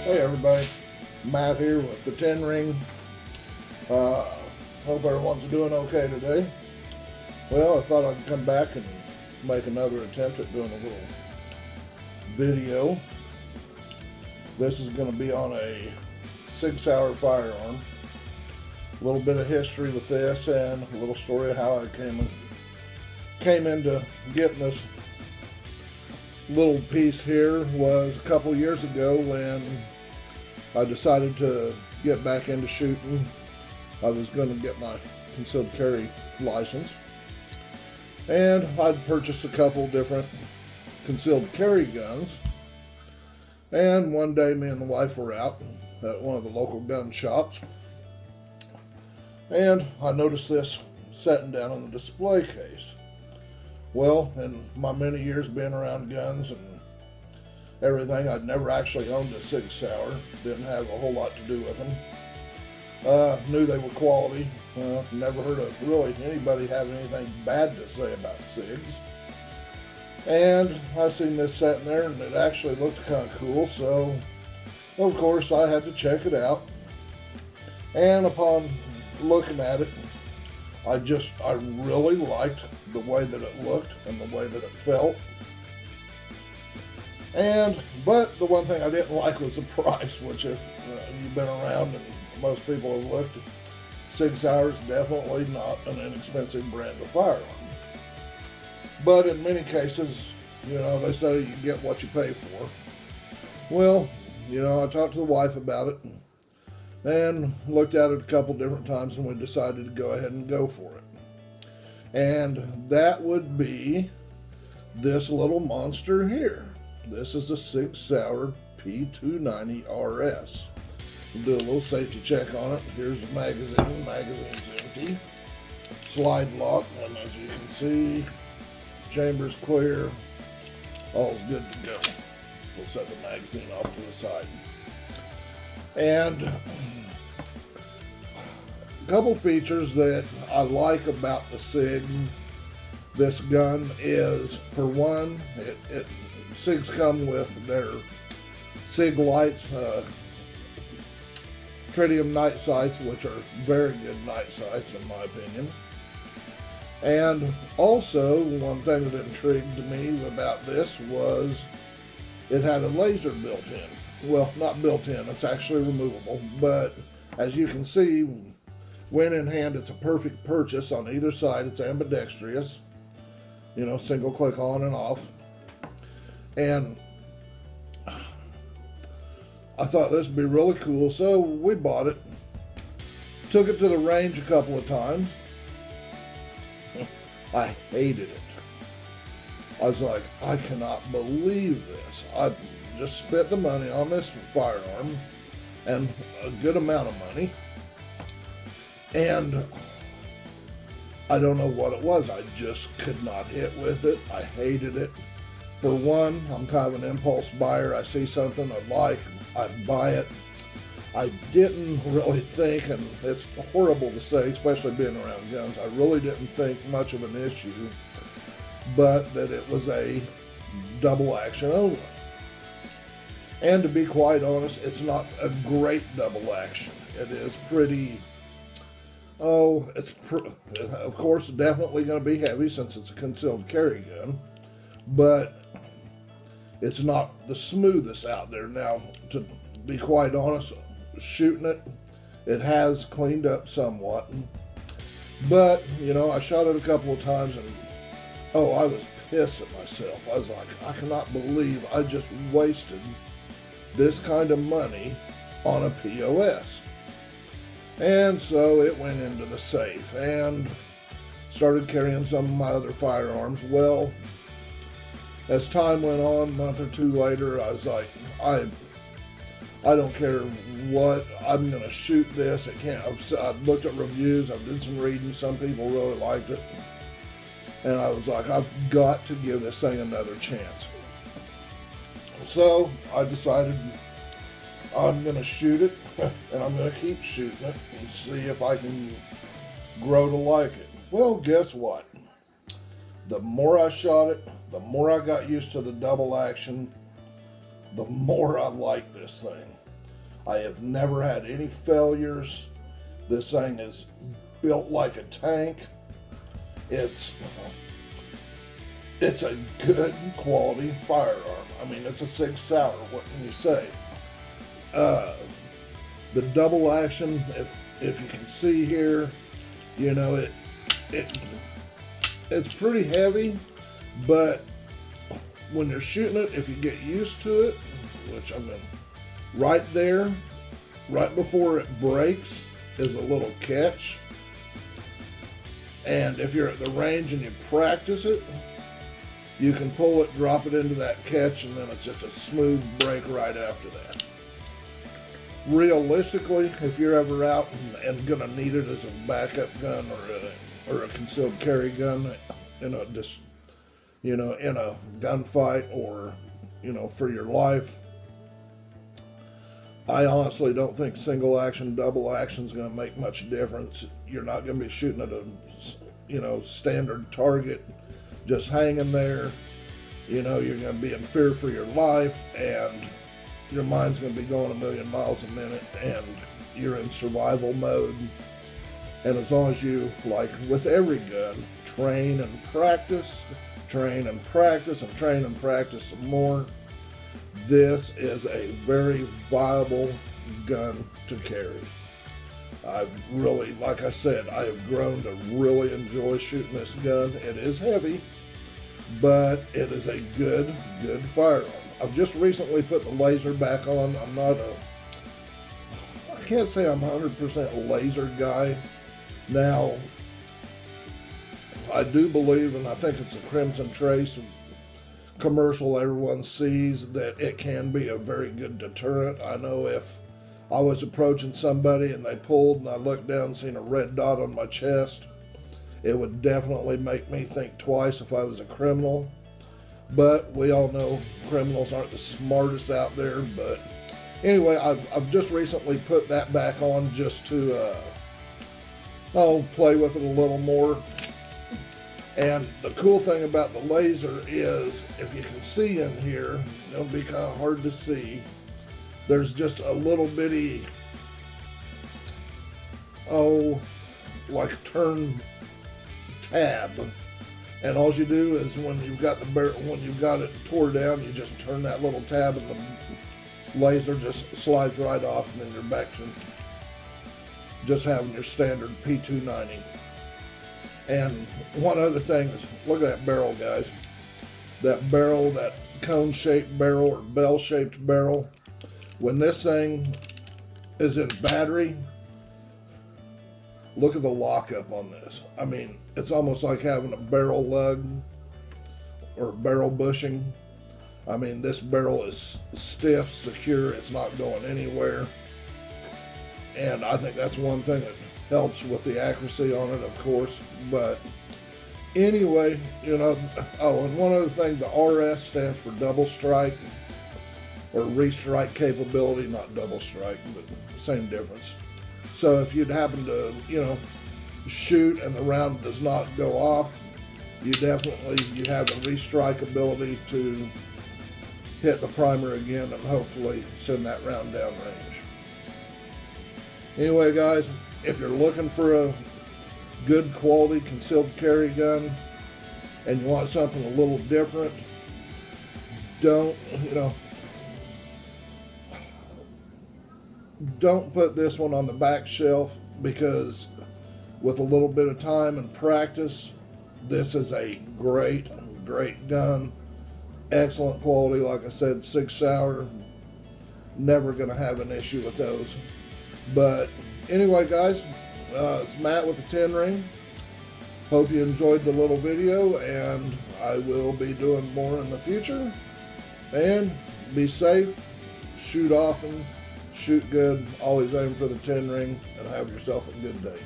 Hey everybody, Matt here with the 10 ring. Hope everyone's doing okay today. Well, I thought I'd come back and make another attempt at doing a little video. This is going to be on a Sig Sauer firearm. A little bit of history with this and a little story of how I came into getting this little piece here. Was a couple years ago when I decided to get back into shooting. I was going to get my concealed carry license, and I'd purchased a couple different concealed carry guns. And one day me and the wife were out at one of the local gun shops, and I noticed this sitting down on the display case. Well, in my many years being around guns and everything, I'd never actually owned a Sig Sauer. Didn't have a whole lot to do with them. Knew they were quality. Never heard of really anybody have anything bad to say about Sigs. And I seen this sitting there, and it actually looked kind of cool. So, of course, I had to check it out. And upon looking at it, I really liked the way that it looked and the way that it felt. But the one thing I didn't like was the price, which if you've been around and most people have looked, Sig Sauer is definitely not an inexpensive brand of firearm. But in many cases, they say you get what you pay for. Well, I talked to the wife about it and looked at it a couple different times, and we decided to go ahead and go for it. And that would be this little monster here. This is a Sig Sauer P290RS. We'll do a little safety check on it. Here's the magazine. The magazine's empty. Slide lock, and as you can see, chamber's clear. All's good to go. We'll set the magazine off to the side. And a couple features that I like about the Sig, this gun, is, for one, Sigs come with their Sig lights, tritium night sights, which are very good night sights in my opinion. And also, one thing that intrigued me about this was it had a laser built in. Well, not built in, it's actually removable, but as you can see, when in hand, it's a perfect purchase. On either side, it's ambidextrous, single click on and off. And I thought this would be really cool, so we bought it. Took it to the range a couple of times. I hated it. I was like, I cannot believe this. I just spent the money on this firearm, and a good amount of money, and I don't know what it was. I just could not hit with it. I hated it. For one, I'm kind of an impulse buyer. I see something I like, I buy it. I didn't really think, and it's horrible to say, especially being around guns, I really didn't think much of an issue, but that it was a double action only. And to be quite honest, it's not a great double action. It is pretty, of course, definitely going to be heavy since it's a concealed carry gun, but it's not the smoothest out there. Now, to be quite honest, shooting it has cleaned up somewhat, but I shot it a couple of times, and I was pissed at myself. I was like, I cannot believe I just wasted this kind of money on a POS. And so it went into the safe and started carrying some of my other firearms. Well, as time went on, a month or two later, I was like, I don't care what, I'm going to shoot this. I've looked at reviews, I've did some reading, some people really liked it. And I was like, I've got to give this thing another chance. So I decided I'm going to shoot it, and I'm going to keep shooting it and see if I can grow to like it. Well, guess what? The more I shot it, the more I got used to the double action, the more I like this thing. I have never had any failures. This thing is built like a tank. It's a good quality firearm. I mean, it's a Sig Sauer. What can you say? The double action, if you can see here, you know, it's pretty heavy, but when you're shooting it, if you get used to it, which I mean, right there, right before it breaks, is a little catch. And if you're at the range and you practice it, you can pull it, drop it into that catch, and then it's just a smooth break right after that. Realistically, if you're ever out and gonna need it as a backup gun or a concealed carry gun in a gunfight or for your life, I honestly don't think single action, double action is going to make much difference. You're not going to be shooting at a standard target just hanging there. You're going to be in fear for your life, and your mind's going to be going a million miles a minute, and you're in survival mode. And as long as you, like with every gun, train and practice, train and practice, and train and practice some more, this is a very viable gun to carry. I've really, like I said, I have grown to really enjoy shooting this gun. It is heavy, but it is a good firearm. I've just recently put the laser back on. I can't say I'm 100% a laser guy. Now, I do believe, and I think it's a Crimson Trace commercial everyone sees, that it can be a very good deterrent. I know if I was approaching somebody and they pulled and I looked down and seen a red dot on my chest, it would definitely make me think twice if I was a criminal. But we all know criminals aren't the smartest out there. But anyway, I've just recently put that back on just to play with it a little more. And the cool thing about the laser is, if you can see in here, it'll be kind of hard to see, there's just a little bitty, like turn tab. And all you do is when you've got it tore down, you just turn that little tab and the laser just slides right off, and then you're back to just having your standard P290. And one other thing is, look at that barrel, guys. That barrel, that cone-shaped barrel or bell-shaped barrel. When this thing is in battery, look at the lockup on this. I mean, it's almost like having a barrel lug or barrel bushing. I mean, this barrel is stiff, secure, it's not going anywhere. And I think that's one thing that helps with the accuracy on it, of course. But anyway, and one other thing, the RS stands for double strike or restrike capability, not double strike, but same difference. So if you'd happen to, shoot and the round does not go off, you have the restrike ability to hit the primer again and hopefully send that round downrange. Anyway, guys, if you're looking for a good quality concealed carry gun and you want something a little different, don't put this one on the back shelf, because with a little bit of time and practice, this is a great gun. Excellent quality. Like I said, Sig Sauer, never going to have an issue with those. But anyway, guys, it's Matt with the 10 ring. Hope you enjoyed the little video, and I will be doing more in the future. And be safe, shoot often, shoot good, always aim for the 10 ring, and have yourself a good day.